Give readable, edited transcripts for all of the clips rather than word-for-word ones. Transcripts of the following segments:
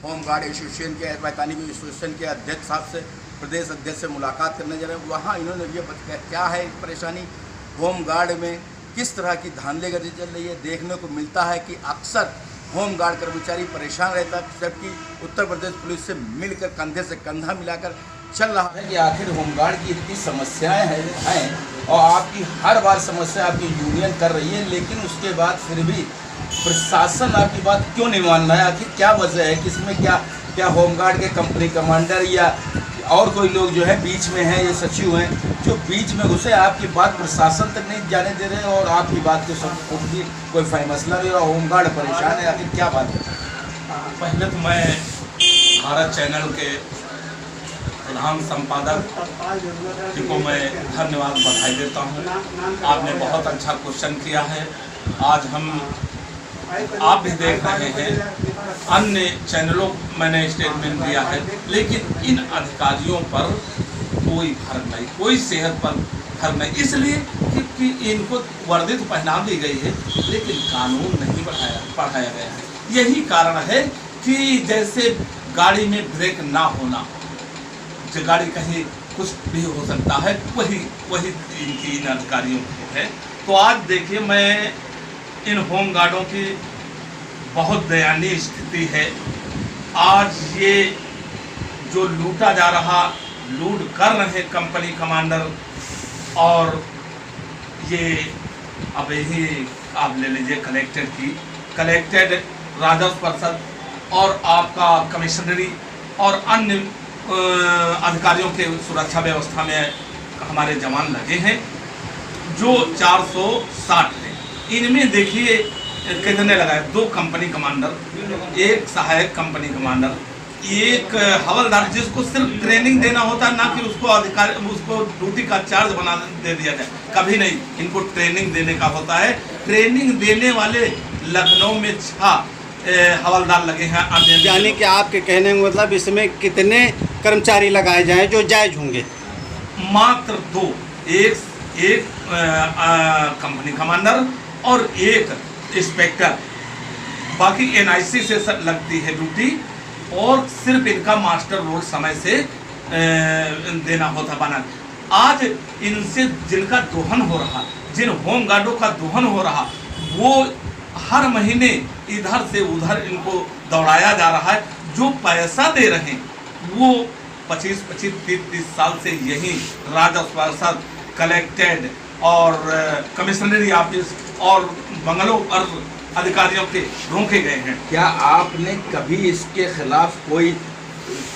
Home guard association के वैतानिक association के अध्यक्ष साहब से, प्रदेश अध्यक्ष से मुलाकात करने जा रहे हैं। वहाँ इन्होंने ये क्या है परेशानी, होमगार्ड में किस तरह की धांधलीगिरी चल रही है। देखने को मिलता है कि अक्सर होमगार्ड कर्मचारी परेशान रहता है, जबकि उत्तर प्रदेश पुलिस से मिलकर कंधे से कंधा मिलाकर चल रहा है। कि आखिर होमगार्ड की इतनी समस्याएं हैं और आपकी हर बार समस्या आपकी यूनियन कर रही है, लेकिन उसके बाद फिर भी प्रशासन आपकी बात क्यों नहीं मान रहा है? आखिर क्या वजह है? किसमें क्या होमगार्ड के कंपनी कमांडर या और कोई लोग जो है बीच में हैं, ये सचिव हैं जो बीच में घुसे, आपकी बात प्रशासन तक नहीं जाने दे रहे और आपकी बात के सब कुछ भी कोई मसला नहीं और होमगार्ड परेशान है। आखिर क्या बात है? पहले तो मैं भारत चैनल के प्रधान संपादक जी को मैं धन्यवाद बधाई देता हूँ। आपने बहुत अच्छा क्वेश्चन किया है। आज हम आप भी देख रहे हैं, अन्य चैनलों मैंने स्टेटमेंट दिया है, लेकिन इन अधिकारियों पर कोई फर्क नहीं, कोई सेहत पर फर्क नहीं, इसलिए कि इनको वर्दी तो पहना दी गई है लेकिन कानून नहीं पढ़ाया गया है। यही कारण है कि जैसे गाड़ी में ब्रेक ना होना, जो गाड़ी कहीं कुछ भी हो सकता है, वही इन अधिकारियों की है। तो आज देखिए, मैं इन होमगार्डों की बहुत दयनीय स्थिति है। आज ये जो लूटा जा रहा, लूट कर रहे कंपनी कमांडर, और ये अब यही आप ले लीजिए कलेक्टेड राजस्व परिषद और आपका कमिश्नरी और अन्य अधिकारियों के सुरक्षा व्यवस्था में हमारे जवान लगे हैं जो 460 हैं। इनमें देखिए कितने लगाए, 2 कंपनी कमांडर, 1 सहायक कंपनी कमांडर, 1 हवलदार जिसको सिर्फ ट्रेनिंग देना होता है, ना कि उसको ड्यूटी का चार्ज बना दे दिया जाए। कभी नहीं, इनको ट्रेनिंग देने का होता है। ट्रेनिंग देने वाले लखनऊ में 6 हवलदार लगे हैं। यानी कि आपके कहने का मतलब इसमें कितने कर्मचारी लगाए जाएं जो जायज होंगे? मात्र 2, एक कंपनी कमांडर और 1 इंस्पेक्टर। बाकी NIC से लगती है ड्यूटी और सिर्फ इनका मास्टर रोल समय से देना होता बना। आज इनसे जिनका दोहन हो रहा, जिन होमगार्डों का दोहन हो रहा, वो हर महीने इधर से उधर इनको दौड़ाया जा रहा है। जो पैसा दे रहे हैं वो 25-25, 30-30 साल से यही राजस्व परिषद, कलेक्टेड और कमिश्नरी ऑफिस और बंगलों पर अधिकारियों के रोके गए हैं। क्या आपने कभी इसके खिलाफ कोई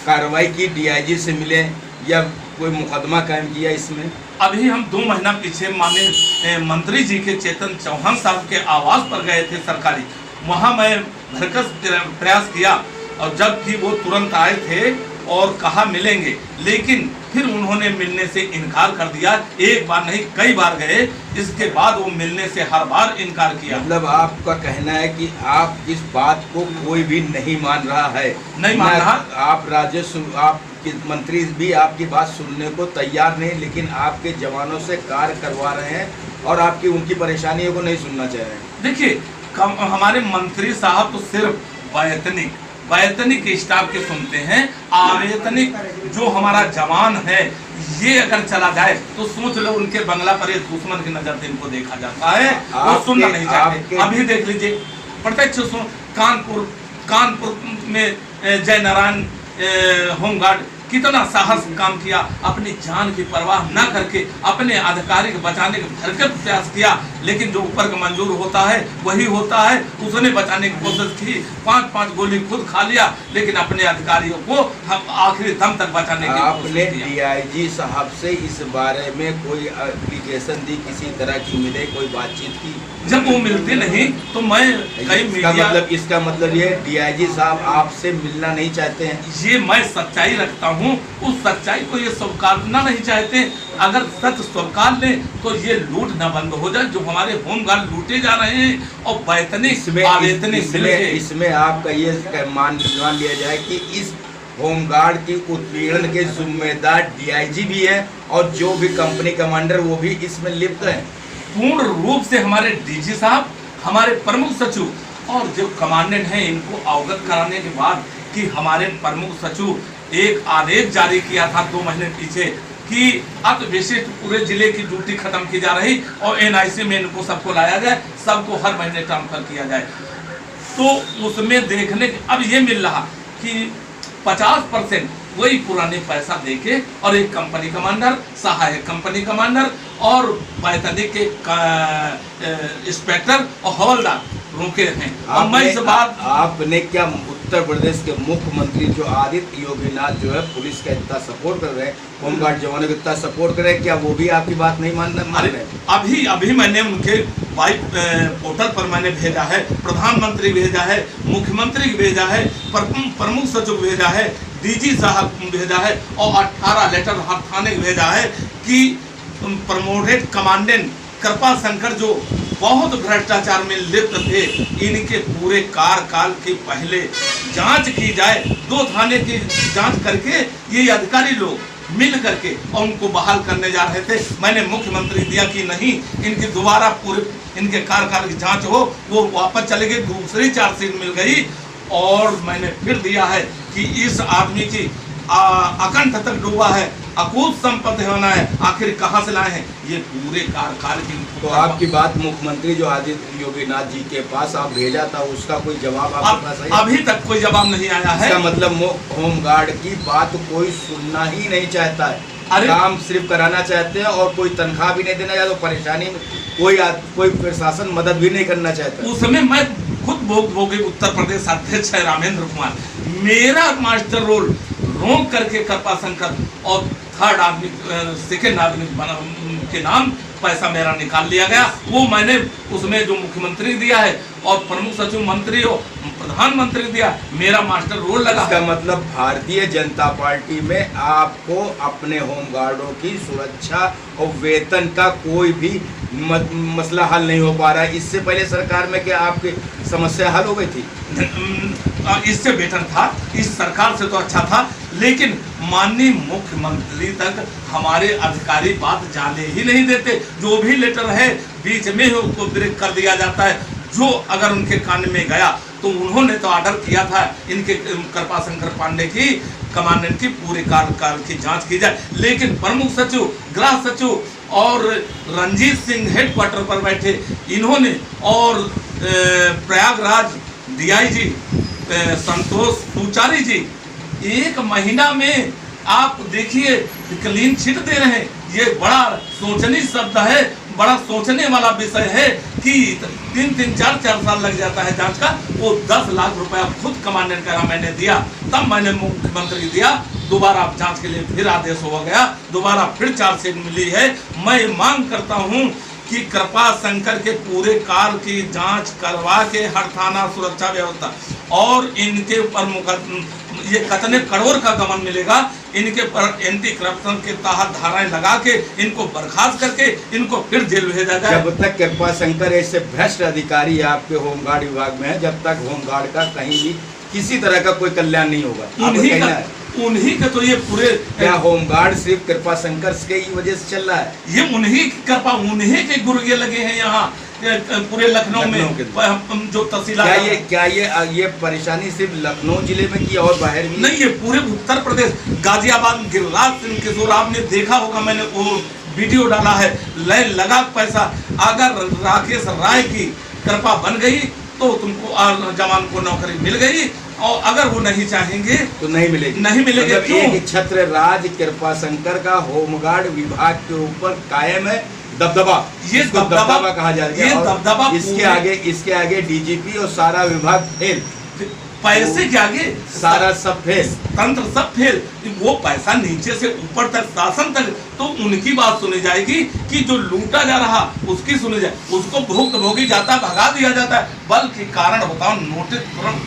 कार्रवाई की, DIG से मिले या कोई मुकदमा कायम किया इसमें? अभी हम 2 महीना पीछे माननीय मंत्री जी के चेतन चौहान साहब के आवास पर गए थे सरकारी। वहाँ मैं भरकस प्रयास किया और जबकि वो तुरंत आए थे और कहा मिलेंगे, लेकिन फिर उन्होंने मिलने से इनकार कर दिया। एक बार नहीं, कई बार गए, इसके बाद वो मिलने से हर बार इनकार किया। मतलब आपका कहना है कि आप इस बात को कोई भी नहीं मान रहा है? नहीं मान रहा। आप राजस्व, आपके मंत्री भी आपकी बात सुनने को तैयार नहीं, लेकिन आपके जवानों से कार्य करवा रहे हैं और आपकी उनकी परेशानियों को नहीं सुनना चाह रहे हैं। देखिए, हमारे मंत्री साहब तो सिर्फ वैतनिक स्टाफ के सुनते हैं। अवैतनिक जो हमारा जवान है, ये अगर चला जाए तो सोच लो उनके बंगला पर एक दुश्मन की नजर से इनको देखा जाता है, वो सुनना नहीं चाहते। अभी देख लीजिए, प्रत्यक्ष कानपुर में जय नारायण होमगार्ड कितना साहस काम किया, अपनी जान की परवाह न करके अपने अधिकारी को बचाने का भरकत प्रयास किया, लेकिन जो ऊपर का मंजूर होता है वही होता है। उसने बचाने की कोशिश की, 5-5 गोली खुद खा लिया, लेकिन अपने अधिकारियों को हम आखिरी दम तक बचाने की आपने DIG साहब से इस बारे में कोई एप्लीकेशन दी, किसी तरह की मिले, कोई बातचीत की? जब वो मिलते नहीं तो मैं कई मीडिया, इसका मतलब ये DIG साहब आपसे मिलना नहीं चाहते हैं? ये मैं सच्चाई रखता हूँ, उस सच्चाई को ये स्वीकारना नहीं चाहते। अगर सच स्वीकार ले तो ये लूट न बंद हो जाए, जो हमारे होमगार्ड लूटे जा रहे हैं और इसमें आपका ये मान लिया जाए कि इस होमगार्ड की उत्पीड़न के जिम्मेदार DIG भी है और जो भी कंपनी कमांडर वो भी इसमें लिप्त है? पूर्ण रूप से हमारे DG साहब, हमारे प्रमुख सचिव और जो कमांडेंट हैं, इनको अवगत कराने के बाद कि हमारे प्रमुख सचिव एक आदेश जारी किया था 2 महीने पीछे कि अति विशिष्ट पूरे जिले की ड्यूटी खत्म की जा रही और NIC में इनको सबको लाया जाए, सबको हर महीने ट्रांसफर किया जाए। तो उसमें देखने अब ये मिल रहा कि 50% वही पुराने पैसा देके और एक कंपनी कमांडर, सहायक कंपनी कमांडर और वैतनिक के इंस्पेक्टर और हवलदार रुके हैं। और मैं इस बात आपने क्या उत्तर प्रदेश के मुख्यमंत्री जो आदित्य योगीनाथ जो है पुलिस का इतना सपोर्ट कर रहे हैं, होमगार्ड जवानों को इतना सपोर्ट कर रहे हैं, क्या वो भी आपकी बात नहीं मान रहे? अभी मैंने उनके पोर्टल पर मैंने भेजा है, प्रधानमंत्री भेजा है, मुख्यमंत्री भेजा है, प्रमुख सचिव भेजा है, DG साहब भेजा है और 18 लेटर हर थाने भेजा है कि प्रमोटेड कमांडेंट कृपा शंकर जो बहुत भ्रष्टाचार में लिप्त थे, इनके पूरे कार्यकाल की पहले जांच की जाए। 2 थाने की जांच करके ये अधिकारी लोग मिल करके और उनको बहाल करने जा रहे थे। मैंने मुख्यमंत्री दिया कि नहीं, इनकी दोबारा पूरे इनके कार्यकाल की जांच हो, वो वापस चले गए, दूसरी चार्जशीट मिल गई। और मैंने फिर दिया है कि इस आदमी की अकंठ तक डूबा है, अकूत संपत्ति होना है, आखिर कहाँ से लाए हैं ये पूरे कार्यकाल की। तो आपकी बात मुख्यमंत्री जो आदित्य योगीनाथ जी के पास आप भेजा था, उसका कोई जवाब आपके पास आया? अभी तक कोई जवाब नहीं आया है। इसका मतलब होमगार्ड की बात कोई सुनना ही नहीं चाहता है, काम सिर्फ कराना चाहते हैं और कोई तनख्वाह भी नहीं देना चाहते, तो परेशानी में कोई प्रशासन मदद भी नहीं करना चाहता। उस समय मैं खुद भोगे उत्तर प्रदेश अध्यक्ष है रामेंद्र कुमार, मेरा मास्टर रोल रोक करके कृपा शंकर और थर्ड आदमी सेकेंड आदमी के नाम पैसा मेरा निकाल लिया गया। वो मैंने उसमें जो मुख्यमंत्री दिया है और प्रमुख सचिव मंत्री हो प्रधानमंत्री दिया, मेरा मास्टर रोल लगा। इसका मतलब भारतीय जनता पार्टी में आपको अपने होमगार्डों की सुरक्षा और वेतन का कोई भी मसला हल नहीं हो पा रहा है। इससे पहले सरकार में क्या आपकी समस्या हल हो गई थी? इससे बेहतर था, इस सरकार से तो अच्छा था, लेकिन माननीय मुख्यमंत्री तक हमारे अधिकारी बात जाने ही नहीं देते। जो भी लेटर है बीच में ही उसको ब्रेक कर दिया जाता है। जो अगर उनके कान में गया तो उन्होंने तो ऑर्डर किया था इनके कृपा शंकर पांडे की कमांडेंट की पूरे कार्यकाल की जांच की जाए, लेकिन प्रमुख सचिव, गृह सचिव और रंजीत सिंह हेडक्वार्टर पर बैठे इन्होंने और प्रयागराज DIG संतोष पूचारी जी 1 महीना में आप देखिए क्लीन चिट दे रहे हैं। ये बड़ा सोचनीय शब्द है, बड़ा सोचने वाला विषय है कि 3-3, 4-4 साल लग जाता है जांच का। वो 10 लाख रुपया खुद कमांडेंट का मैंने दिया, तब मैंने मुख्यमंत्री दिया, दोबारा जांच के लिए फिर आदेश हो गया, दोबारा फिर चार्जशीट मिली है। मैं मांग करता हूं कि कृपा शंकर के पूरे काल की जांच करवा के हर थाना सुरक्षा व्यवस्था और इनके ऊपर ये कितने करोड़ का गमन मिलेगा, इनके पर एंटी करप्शन के तहत धाराएं लगा के इनको बर्खास्त करके इनको फिर जेल भेजा जाए। जब तक कृपा शंकर ऐसे भ्रष्ट अधिकारी आपके होमगार्ड विभाग में है, जब तक होमगार्ड का कहीं भी किसी तरह का कोई कल्याण नहीं होगा। उन्हीं का तो ये पूरे क्या होमगार्ड सिर्फ कृपा शंकर के ही वजह से चल रहा है? ये उन्हीं की कृपा, उन्हीं के गुर्गे लगे हैं यहाँ पूरे लखनऊ में जो तहसीलदार। क्या ये परेशानी सिर्फ लखनऊ जिले में की और बाहर भी नहीं, ये पूरे उत्तर प्रदेश, गाजियाबाद गिरिराज सिंह किशोर, आपने देखा होगा, मैंने वो वीडियो डाला है, लगा पैसा। अगर राकेश राय की कृपा बन गई तो तुमको जवान को नौकरी मिल गई, और अगर वो नहीं चाहेंगे तो नहीं मिलेगी। मतलब एक छत्र राज कृपा शंकर का होमगार्ड विभाग के ऊपर कायम है दबदबा, ये दबदबा कहा जाएगा। ये दबदबा इसके आगे DGP और सारा विभाग फेल, पैसे के आगे सारा सब फेल, तंत्र सब फेल। वो पैसा नीचे से ऊपर तक, शासन तक, तो उनकी बात सुनी जाएगी कि जो लूटा जा रहा उसकी सुनी जाए, उसको भुक्त भोगी जाता भगा दिया जाता है। बल्कि कारण बताओ, नोटिस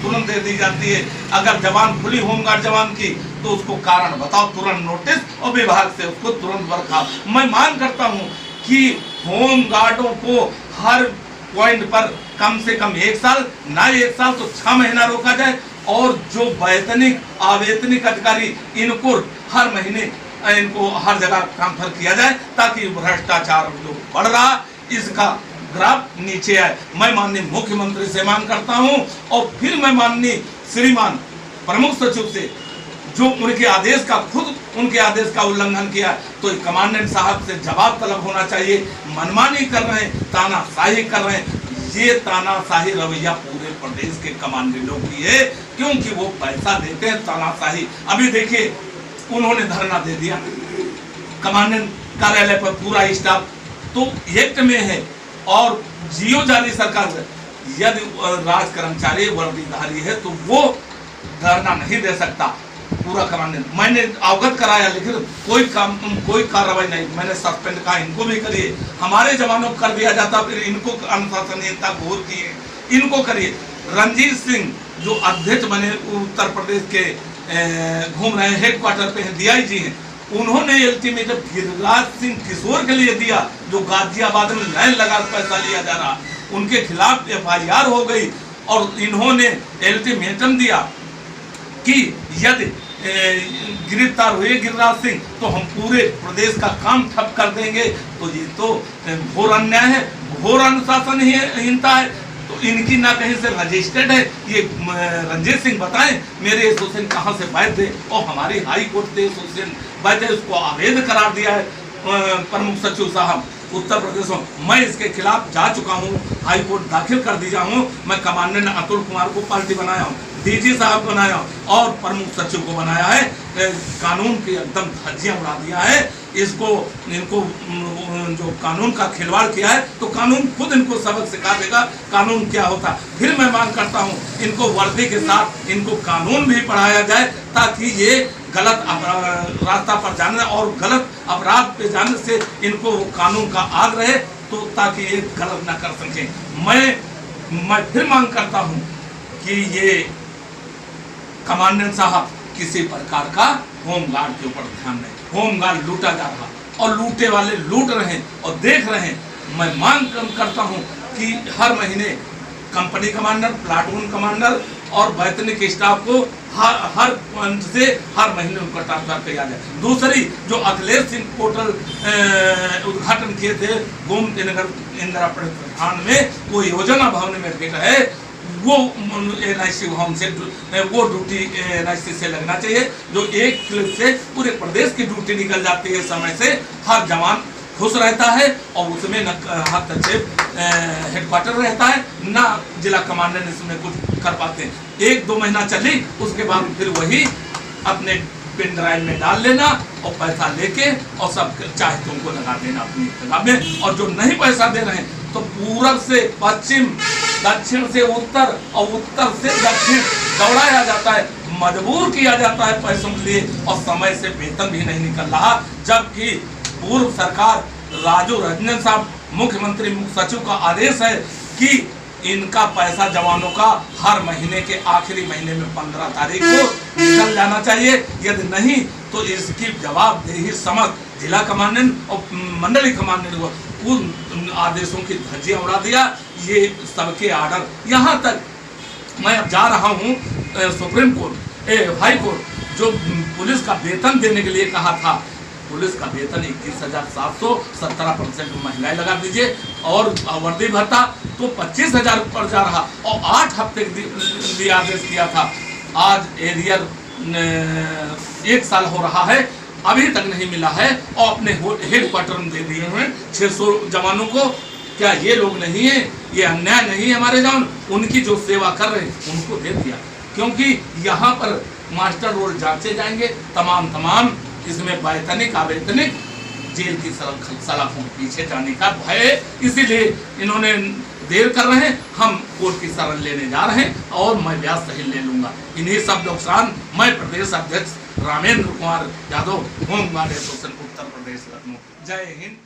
तुरंत दे दी जाती है। अगर जवान खुली होमगार्ड जवान की तो उसको कारण बताओ, तुरंत नोटिस और विभाग से उसको तुरंत बर्खास्त। मैं मांग करता हूँ कि होमगार्डों को हर पॉइंट पर कम से कम 1 साल, ना 1 साल तो 6 महीना रोका जाए, और जो वैतनिक अवैतनिक अधिकारी इनको हर महीने इनको हर जगह ट्रांसफर किया जाए, ताकि भ्रष्टाचार जो बढ़ रहा इसका ग्राफ नीचे आए। मैं माननीय मुख्यमंत्री से मांग करता हूं, और फिर मैं माननीय श्रीमान प्रमुख सचिव से जो उनके आदेश का उनके आदेश का उल्लंघन किया, तो कमांडेंट साहब से जवाब तलब होना चाहिए। मनमानी कर रहे हैं, तानाशाही कर रहे हैं। ये तानाशाही रवैया पूरे प्रदेश के कमांडेंटों की है, क्योंकि वो पैसा देते हैं तानाशाही। अभी देखिए उन्होंने धरना दे दिया कमांडेंट कार्यालय पर, पूरा स्टाफ तो एक्ट में है और जियो जारी सरकार से, यदि राज कर्मचारी वर्दीधारी है तो वो धरना नहीं दे सकता। पूरा कमांडेंट मैंने अवगत कराया, लेकिन कोई कार्रवाई नहीं। मैंने सस्पेंड कहा इनको भी करिए, हमारे जवानों को कर दिया जाता, फिर इनको अनुशासनीयता घोर की है, इनको करिए। रंजीत सिंह जो अध्यक्ष बने उत्तर प्रदेश के घूम रहे हैं, हेडक्वार्टर पे हैं, DIG हैं, उन्होंने अल्टीमेटम गिरिराज सिंह किशोर के लिए दिया, जो गाजियाबाद में लाइन लगा पैसा लिया जा रहा, उनके खिलाफ FIR हो गई और इन्होंने अल्टीमेटम दिया कि यदि गिरफ्तार हुए गिरिराज सिंह तो हम पूरे प्रदेश का काम ठप कर देंगे। तो ये तो घोर अन्याय है, घोर अनुशासनहीनता है। तो इनकी ना कहीं से रजिस्टर्ड है। ये रंजीत सिंह बताएं मेरे एसोसिएशन कहाँ से वैध है, और हमारी हाई कोर्ट से एसोसिएशन वैध है, उसको अवैध करार दिया है प्रमुख सचिव साहब उत्तर प्रदेश में। मैं इसके खिलाफ जा चुका हूँ, हाई कोर्ट दाखिल कर दिया हूँ। मैं कमांडेंट अतुल कुमार को पार्टी बनाया हूँ, DG साहब को बनाया और प्रमुख सचिव को बनाया है। कानून की एकदम धज्जियां उड़ा दिया है। इनको जो कानून का खिलवाड़ किया है, तो कानून खुद इनको सबक सिखा देगा कानून क्या होता। फिर मैं मांग करता हूँ इनको वर्दी के साथ इनको कानून भी पढ़ाया जाए, ताकि ये गलत रास्ता पर जाने और गलत अपराध पे जाने से इनको कानून का आग रहे, तो ताकि ये गलत ना कर सके। मैं फिर मांग करता हूँ कि ये कमांडेंट साहब किसी प्रकार का होमगार्ड के ऊपर ध्यान दें। होमगार्ड लूटा जा रहा और लूटे वाले लूट रहे हैं और देख रहे हैं। मैं मांग करता हूं कि हर महीने कंपनी कमांडर, प्लाटून कमांडर और वैतनिक स्टाफ को हर पंच से हर महीने उनका ट्रांसफर किया जाए। दूसरी, जो अखिलेश सिंह पोर्टल उद्घाटन किए थे गोमती नगर इंदिरा प्रतिष्ठान में, वो योजना भवन में फिट है, वो NIC होम से वो ड्यूटी NIC से लगना चाहिए। जो एक क्लिप से पूरे प्रदेश की ड्यूटी निकल जाती है समय से, हर जवान खुश रहता है और उसमें न हस्तक्षेप हेडक्वार्टर रहता है, ना जिला कमांडेंट इसमें कुछ कर पाते हैं। 1-2 महीना चली, उसके बाद फिर वही अपने पेन ड्राइव में डाल लेना और पैसा लेके और सब चाहे तुमको लगा देना अपनी जगह में। और जो नहीं पैसा दे रहे हैं तो पूरब से पश्चिम, दक्षिण से उत्तर और उत्तर से दक्षिण दौड़ाया जाता है, मजबूर किया जाता है पैसों के लिए, और समय से वेतन भी नहीं निकल रहा। जबकि पूर्व सरकार राजू रंजन साहब मुख्यमंत्री मुख्य सचिव का आदेश है कि इनका पैसा जवानों का हर महीने के आखिरी महीने में 15 तारीख को निकल जाना चाहिए। यदि नहीं तो इसकी जवाबदेही समस्त जिला कमांडेंट और मंडली कमांडेंट को उन आदेशों की धज्जियां उड़ा दिया। ये सबके आर्डर, यहाँ तक मैं अब जा रहा हूँ सुप्रीम कोर्ट, हाई कोर्ट, जो पुलिस का वेतन देने के लिए कहा था, पुलिस का वेतन 21,700, 17% महिलाएं लगा दीजिए, और वर्दी भत्ता तो 25,000 पर जा रहा, और 8 हफ्ते के आदेश किया था। आज एरियर 1 साल हो रहा है, अभी तक नहीं मिला है, और अपने हेडक्वार्टर में दे दिए हैं 600 जवानों को। क्या ये लोग नहीं है? ये अन्याय नहीं है? हमारे जवान उनकी जो सेवा कर रहे हैं उनको दे दिया, क्योंकि यहाँ पर मास्टर रोल जांचे जाएंगे तमाम। इसमें वैतनिक अवैतनिक जेल की सलाखों के पीछे जाने का भय है, इसीलिए इन्होंने देर कर रहे हैं। हम कोर्ट की शरण लेने जा रहे हैं और मैं ब्याज सही ले लूंगा। इन्हीं सब नुकसान मैं प्रदेश अध्यक्ष रामेंद्र कुमार यादव, होमगार्ड एसोसिएशन उत्तर प्रदेश लखनऊ। जय हिंद।